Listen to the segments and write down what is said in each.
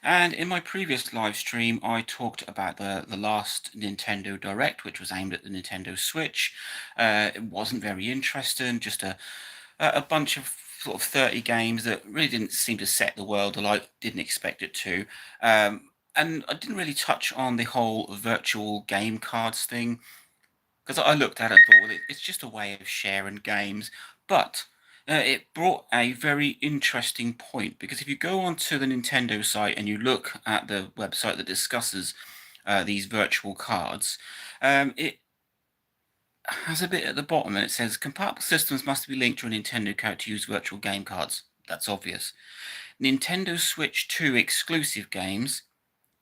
And in my previous live stream, I talked about the last Nintendo Direct, which was aimed at the Nintendo Switch. It wasn't very interesting, just a bunch of sort of 30 games that really didn't seem to set the world alight, didn't expect it to. And I didn't really touch on the whole virtual game cards thing, because I looked at it and thought, well, it's just a way of sharing games. But it brought a very interesting point, because if you go onto the Nintendo site and you look at the website that discusses these virtual cards, it has a bit at the bottom and it says compatible systems must be linked to a Nintendo account to use virtual game cards. That's obvious. Nintendo Switch 2 exclusive games,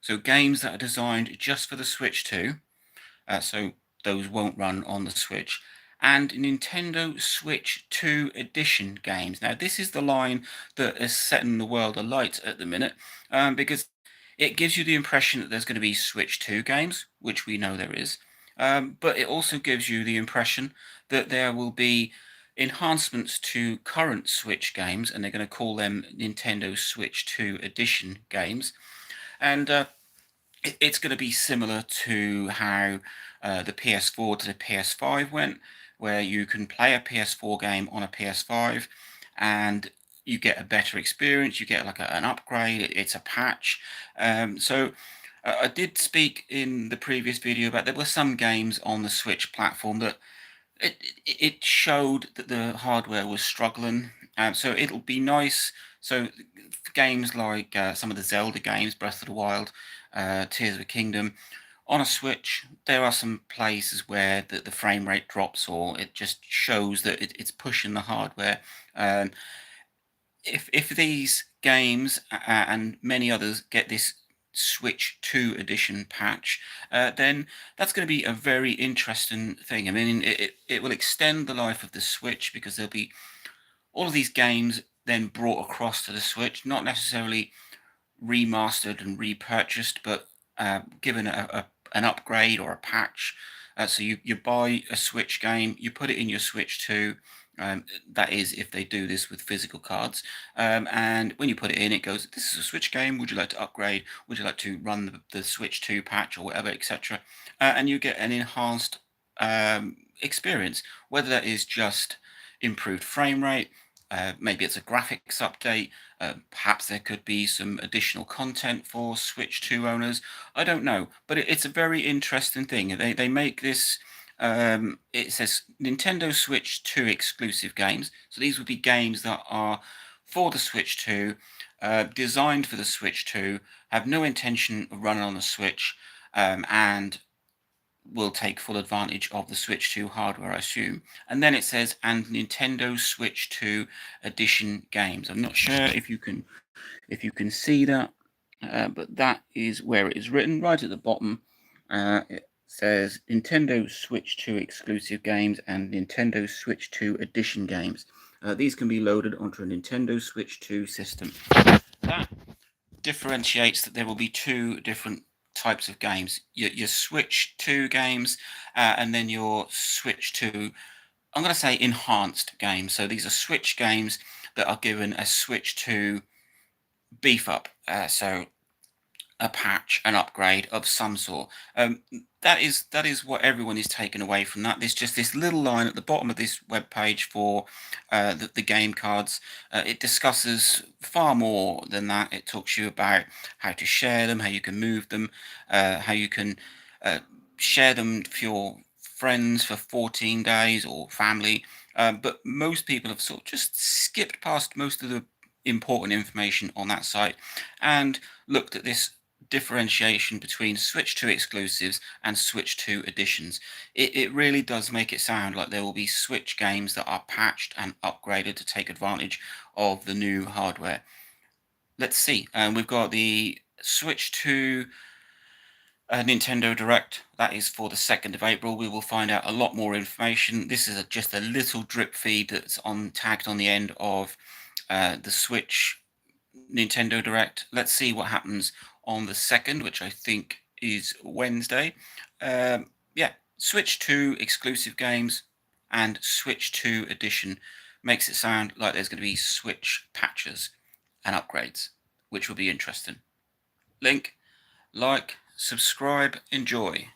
so games that are designed just for the Switch 2, so those won't run on the Switch. And Nintendo Switch 2 Edition games. Now, this is the line that is setting the world alight at the minute, because it gives you the impression that there's going to be Switch 2 games, which we know there is, but it also gives you the impression that there will be enhancements to current Switch games, and they're going to call them Nintendo Switch 2 Edition games. And it's going to be similar to how the PS4 to the PS5 went, where you can play a PS4 game on a PS5 and you get a better experience, you get like an upgrade, it's a patch. So I did speak in the previous video about there were some games on the Switch platform that it showed that the hardware was struggling. So it'll be nice. So games like some of the Zelda games, Breath of the Wild, Tears of the Kingdom, on a Switch, there are some places where the frame rate drops, or it just shows that it's pushing the hardware. Um, if these games and many others get this Switch 2 edition patch, then that's going to be a very interesting thing. I mean, it will extend the life of the Switch, because there'll be all of these games then brought across to the Switch, not necessarily remastered and repurchased, but given an upgrade or a patch. So you buy a Switch game, you put it in your Switch 2. That is, if they do this with physical cards. And when you put it in, it goes, "This is a Switch game. Would you like to upgrade? Would you like to run the Switch 2 patch or whatever, etc." And you get an enhanced experience, whether that is just improved frame rate, maybe it's a graphics update. Perhaps there could be some additional content for Switch 2 owners. I don't know, but it's a very interesting thing. They make this. It says Nintendo Switch 2 exclusive games. So these would be games that are for the Switch 2, designed for the Switch 2, have no intention of running on the Switch, and will take full advantage of the Switch 2 hardware, I assume. And then it says, and Nintendo Switch 2 edition games. I'm not sure if you can see that, but that is where it is written right at the bottom. It says Nintendo Switch 2 exclusive games and Nintendo Switch 2 edition games. These can be loaded onto a Nintendo Switch 2 system. That differentiates that there will be two different types of games: your Switch 2 games, and then your Switch 2, I'm going to say, enhanced games. So these are Switch games that are given a Switch 2 beef up. So a patch, an upgrade of some sort. That is what everyone is taking away from that. There's just this little line at the bottom of this web page for the game cards. It discusses far more than that. It talks you about how to share them, how you can move them, how you can uh, share them for your friends for 14 days or family. But most people have sort of just skipped past most of the important information on that site and looked at this differentiation between Switch 2 exclusives and Switch 2 editions. It really does make it sound like there will be Switch games that are patched and upgraded to take advantage of the new hardware. Let's see. We've got the Switch 2 Nintendo Direct. That is for the 2nd of April. We will find out a lot more information. This is just a little drip feed that's tagged on the end of the Switch Nintendo Direct. Let's see what happens on the 2nd, which I think is Wednesday. Yeah, Switch 2 exclusive games and Switch 2 edition makes it sound like there's going to be Switch patches and upgrades. which will be interesting. Link, like, subscribe, enjoy.